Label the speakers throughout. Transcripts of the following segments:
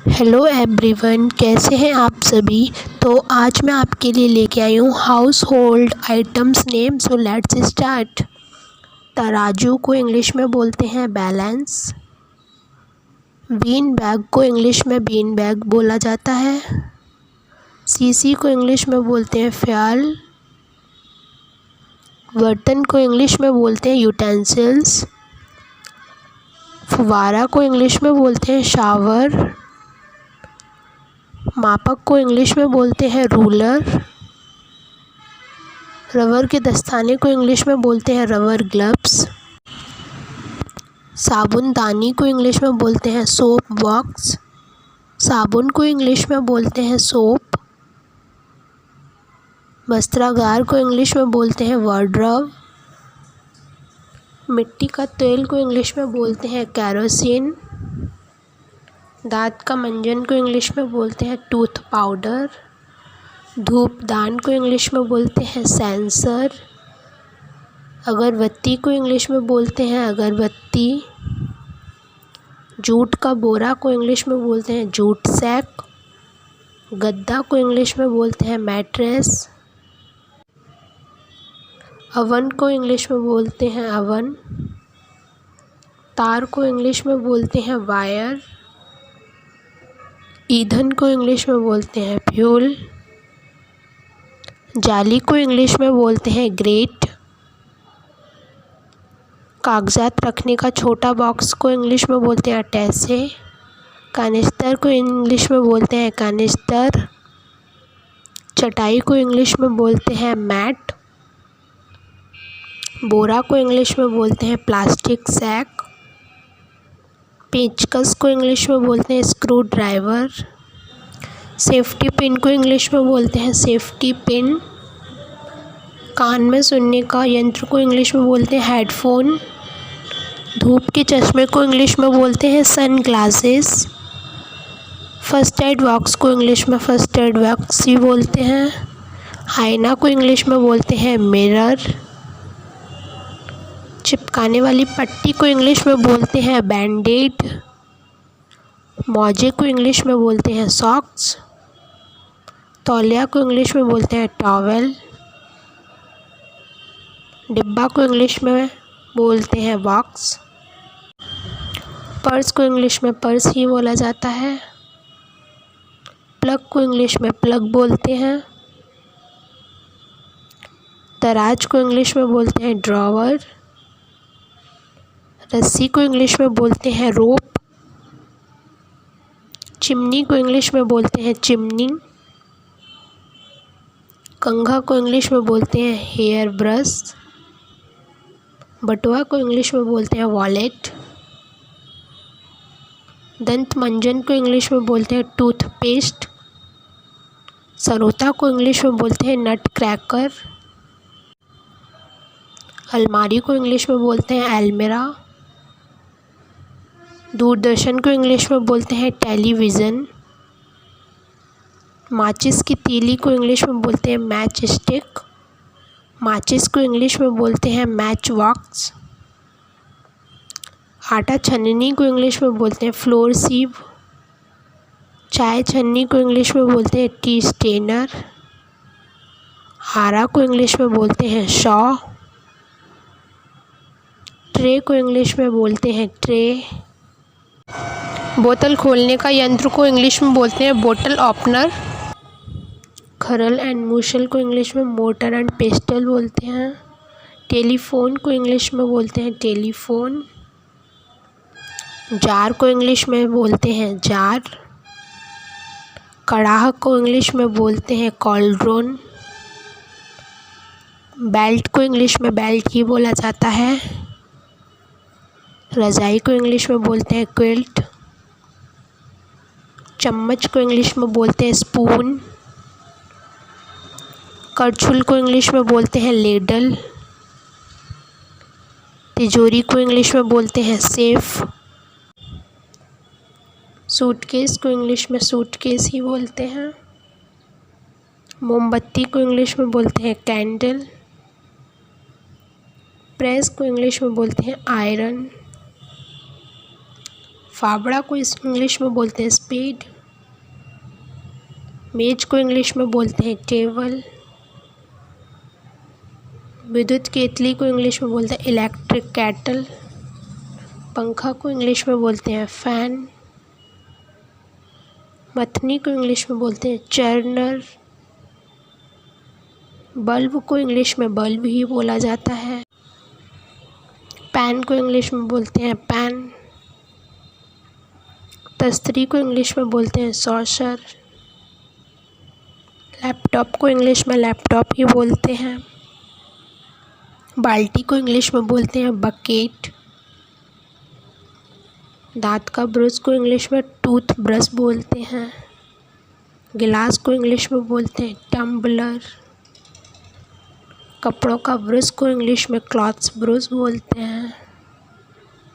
Speaker 1: Hello everyone, कैसे हैं आप सभी। तो आज मैं आपके लिए लेके आई हूँ house hold items name. So let's start. तराजू को इंग्लिश में बोलते हैं बैलेंस। बीन बैग को इंग्लिश में बीन बैग बोला जाता है। सीसी को इंग्लिश में बोलते हैं फ्याल। बर्तन को इंग्लिश में बोलते हैं यूटेंसिल्स। फुवारा को इंग्लिश में बोलते हैं शावर। मापक को इंग्लिश में बोलते हैं रूलर। रबर के दस्ताने को इंग्लिश में बोलते हैं रबर ग्लव्स। साबुनदानी को इंग्लिश में बोलते हैं सोप बॉक्स। साबुन को इंग्लिश में बोलते हैं सोप। वस्त्रागार को इंग्लिश में बोलते हैं वार्डरोब। मिट्टी का तेल को इंग्लिश में बोलते हैं केरोसिन। दांत का मंजन को इंग्लिश में बोलते हैं टूथ पाउडर। धूपदान को इंग्लिश में बोलते हैं सेंसर। अगरबत्ती को इंग्लिश में बोलते हैं अगरबत्ती। जूट का बोरा को इंग्लिश में बोलते हैं जूट सैक। गद्दा को इंग्लिश में बोलते हैं मैट्रेस। अवन को इंग्लिश में बोलते हैं अवन। तार को इंग्लिश में बोलते हैं वायर। ईंधन को इंग्लिश में बोलते हैं फ्यूल। जाली को इंग्लिश में बोलते हैं ग्रेट। कागजात रखने का छोटा बॉक्स को इंग्लिश में बोलते हैं अटैचे। कानिस्तर को इंग्लिश में बोलते हैं कानिस्टर। चटाई को इंग्लिश में बोलते हैं मैट। बोरा को इंग्लिश में बोलते हैं प्लास्टिक सैक। पेचकस को इंग्लिश में बोलते हैं स्क्रू ड्राइवर। सेफ्टी पिन को इंग्लिश में बोलते हैं सेफ्टी पिन। कान में सुनने का यंत्र को इंग्लिश में बोलते हैं हेडफोन। धूप के चश्मे को इंग्लिश में बोलते हैं sunglasses. First aid box को इंग्लिश में फर्स्ट एड बॉक्स ही बोलते हैं। आईना को इंग्लिश में बोलते हैं मिरर। चिपकाने वाली पट्टी को इंग्लिश में बोलते हैं बैंडेड। मोजे को इंग्लिश में बोलते हैं सॉक्स। तौलिया को इंग्लिश में बोलते हैं टॉवेल। डिब्बा को इंग्लिश में बोलते हैं बॉक्स। पर्स को इंग्लिश में पर्स ही बोला जाता है। प्लग को इंग्लिश में प्लग बोलते हैं। दराज को इंग्लिश में बोलते हैं ड्रॉवर। रस्सी को इंग्लिश में बोलते हैं रोप। चिमनी को इंग्लिश में बोलते हैं चिमनी। कंघा को इंग्लिश में बोलते हैं हेयर ब्रश। बटुआ को इंग्लिश में बोलते हैं वॉलेट। दंत मंजन को इंग्लिश में बोलते हैं टूथपेस्ट। सरोता को इंग्लिश में बोलते हैं नट क्रैकर। अलमारी को इंग्लिश में बोलते हैं अलमीरा। दूरदर्शन को इंग्लिश में बोलते हैं टेलीविज़न। माचिस की तीली को इंग्लिश में बोलते हैं मैच स्टिक। माचिस को इंग्लिश में बोलते हैं मैच बॉक्स। आटा छन्नी को इंग्लिश में बोलते हैं फ्लोर सीव। चाय छन्नी को इंग्लिश में बोलते हैं टी स्टेनर। आरा को इंग्लिश में बोलते हैं शॉ। ट्रे को इंग्लिश में बोलते हैं ट्रे। बोतल खोलने का यंत्र को इंग्लिश में बोलते हैं बोतल ओपनर। खरल एंड मूसल को इंग्लिश में मोटर एंड पेस्टल बोलते हैं। टेलीफोन को इंग्लिश में बोलते हैं टेलीफोन। जार को इंग्लिश में बोलते हैं जार। कड़ाह को इंग्लिश में बोलते हैं कॉल्ड्रोन। बेल्ट को इंग्लिश में बेल्ट ही बोला जाता है। रज़ाई को इंग्लिश में बोलते हैं क्विल्ट। चम्मच को इंग्लिश में बोलते हैं स्पून। करछुल को इंग्लिश में बोलते हैं लेडल। तिजोरी को इंग्लिश में बोलते हैं सेफ। सूटकेस को इंग्लिश में सूटकेस ही बोलते हैं। मोमबत्ती को इंग्लिश में बोलते हैं कैंडल। प्रेस को इंग्लिश में बोलते हैं आयरन। फावड़ा को इंग्लिश में बोलते हैं स्पेड। मेज को इंग्लिश में बोलते हैं टेबल। विद्युत केतली को इंग्लिश में बोलते हैं इलेक्ट्रिक कैटल। पंखा को इंग्लिश में बोलते हैं फैन। मथनी को इंग्लिश में बोलते हैं चर्नर। बल्ब को इंग्लिश में बल्ब ही बोला जाता है। पैन को इंग्लिश में बोलते हैं पैन। तस्तरी को इंग्लिश में बोलते हैं सॉसर। लैपटॉप को इंग्लिश में लैपटॉप ही बोलते हैं। बाल्टी को इंग्लिश में बोलते हैं बकेट। दांत का ब्रश को इंग्लिश में टूथ ब्रश बोलते हैं। गिलास को इंग्लिश में बोलते हैं टम्बलर। कपड़ों का ब्रश को इंग्लिश में क्लॉथ्स ब्रश बोलते हैं।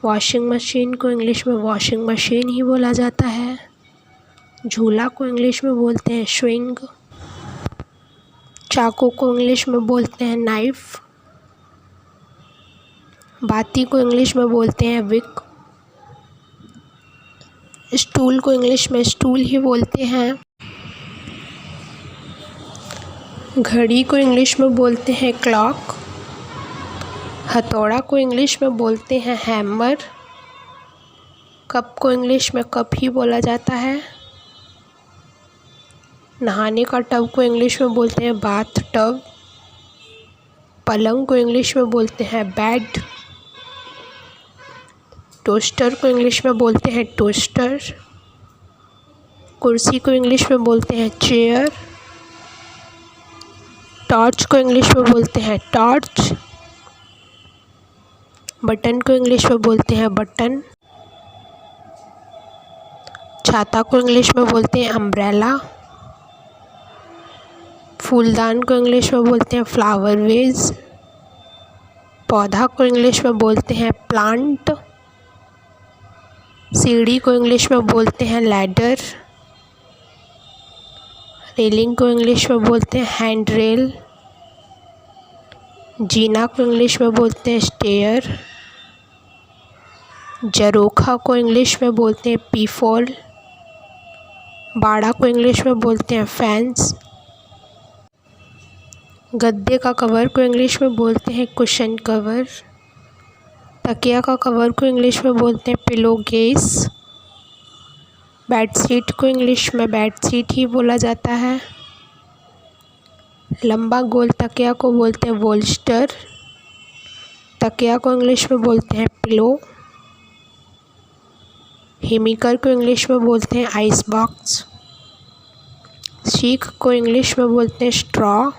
Speaker 1: वॉशिंग मशीन को इंग्लिश में वॉशिंग मशीन ही बोला जाता है। झूला को इंग्लिश में बोलते हैं स्विंग। चाकू को इंग्लिश में बोलते हैं नाइफ। बाती को इंग्लिश में बोलते हैं विक। स्टूल को इंग्लिश में स्टूल ही बोलते हैं। घड़ी को इंग्लिश में बोलते हैं क्लॉक। हथौड़ा को इंग्लिश में बोलते हैं हैमर। कप को इंग्लिश में कप ही बोला जाता है। नहाने का टब को इंग्लिश में बोलते हैं बाथ टब। पलंग को इंग्लिश में बोलते हैं बेड। टोस्टर को इंग्लिश में बोलते हैं टोस्टर। कुर्सी को इंग्लिश में बोलते हैं चेयर। टॉर्च को इंग्लिश में बोलते हैं टॉर्च। बटन को इंग्लिश में बोलते हैं बटन। छाता को इंग्लिश में बोलते हैं अम्ब्रेला। फूलदान को इंग्लिश में बोलते हैं फ्लावर वेज। पौधा को इंग्लिश में बोलते हैं प्लांट। सीढ़ी को इंग्लिश में बोलते हैं लैडर। रेलिंग को इंग्लिश में बोलते हैं हैंड रेल। जीना को इंग्लिश में बोलते हैं स्टेयर। झरोखा को इंग्लिश में बोलते हैं पीफॉल। बाड़ा को इंग्लिश में बोलते हैं फैंस। गद्दे का कवर को इंग्लिश में बोलते हैं कुशन कवर। तकिया का कवर को इंग्लिश में बोलते हैं पिलो केस। बेडशीट को इंग्लिश में बेडशीट ही बोला जाता है। लंबा गोल तकिया को बोलते हैं बोल्स्टर। तकिया को इंग्लिश में बोलते हैं पिलो। हिमीकर को इंग्लिश में बोलते हैं आइस बॉक्स। सीख को इंग्लिश में बोलते हैं स्ट्रॉ।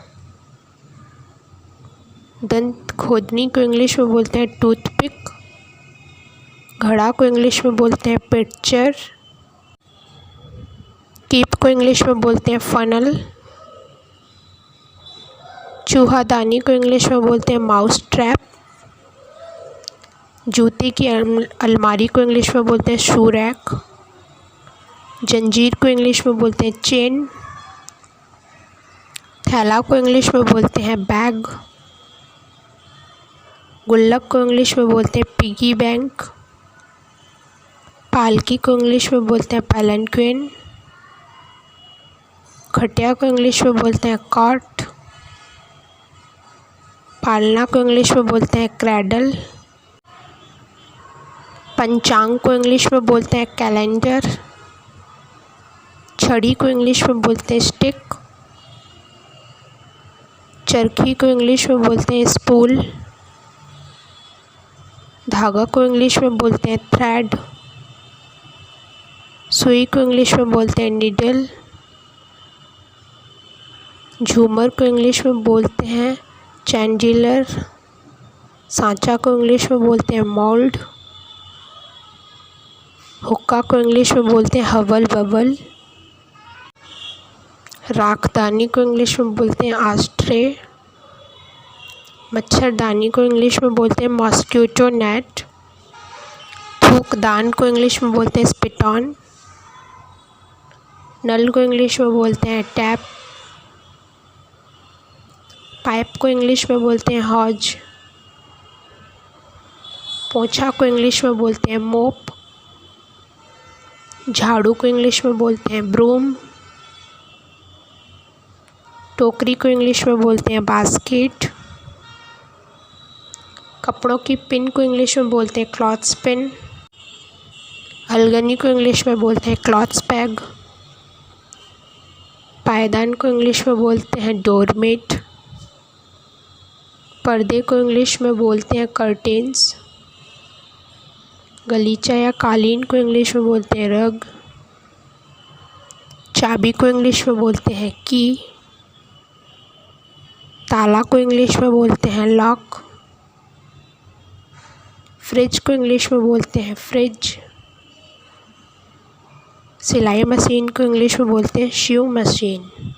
Speaker 1: दंत खोदनी को इंग्लिश में बोलते हैं टूथपिक। घड़ा को इंग्लिश में बोलते हैं पिक्चर। कीप को इंग्लिश में बोलते हैं फनल। चूहादानी को इंग्लिश में बोलते हैं माउस ट्रैप। जूते की अलमारी को इंग्लिश में बोलते हैं शू रैक। जंजीर को इंग्लिश में बोलते हैं चेन। थैला को इंग्लिश में बोलते हैं बैग। गुल्लक को इंग्लिश में बोलते हैं पिगी बैंक। पालकी को इंग्लिश में बोलते हैं पैलेंक्विन। खटिया को इंग्लिश में बोलते हैं कॉट। पालना को इंग्लिश में बोलते हैं क्रैडल। पंचांग को इंग्लिश में बोलते हैं कैलेंडर। छड़ी को इंग्लिश में बोलते हैं स्टिक। चरखी को इंग्लिश में बोलते हैं स्पूल। धागा को इंग्लिश में बोलते हैं थ्रेड। सुई को इंग्लिश में बोलते हैं नीडल। झूमर को इंग्लिश में बोलते हैं चैंडिलर। सांचा को इंग्लिश में बोलते हैं मोल्ड। हुक्का को इंग्लिश में बोलते हैं हवल बबल। राखदानी को इंग्लिश में बोलते हैं आस्ट्रे। मच्छरदानी को इंग्लिश में बोलते हैं मॉस्किटो नेट। थूकदान को इंग्लिश में बोलते हैं स्पिटॉन। नल को इंग्लिश में बोलते हैं टैप। पाइप को इंग्लिश में बोलते हैं हॉज। पोछा को इंग्लिश में बोलते हैं मोप। झाड़ू को इंग्लिश में बोलते हैं ब्रूम। टोकरी को इंग्लिश में बोलते हैं बास्केट। कपड़ों की पिन को इंग्लिश में बोलते हैं क्लॉथ्स पिन। अलगनी को इंग्लिश में बोलते हैं क्लॉथ्स बैग। पायदान को इंग्लिश में बोलते हैं डोरमेट। पर्दे को इंग्लिश में बोलते हैं कर्टेन्स। गलीचा या कालीन को इंग्लिश में बोलते हैं रग। चाबी को इंग्लिश में बोलते हैं की। ताला को इंग्लिश में बोलते हैं लॉक। फ्रिज को इंग्लिश में बोलते हैं फ्रिज। सिलाई मशीन को इंग्लिश में बोलते हैं सिउ मशीन।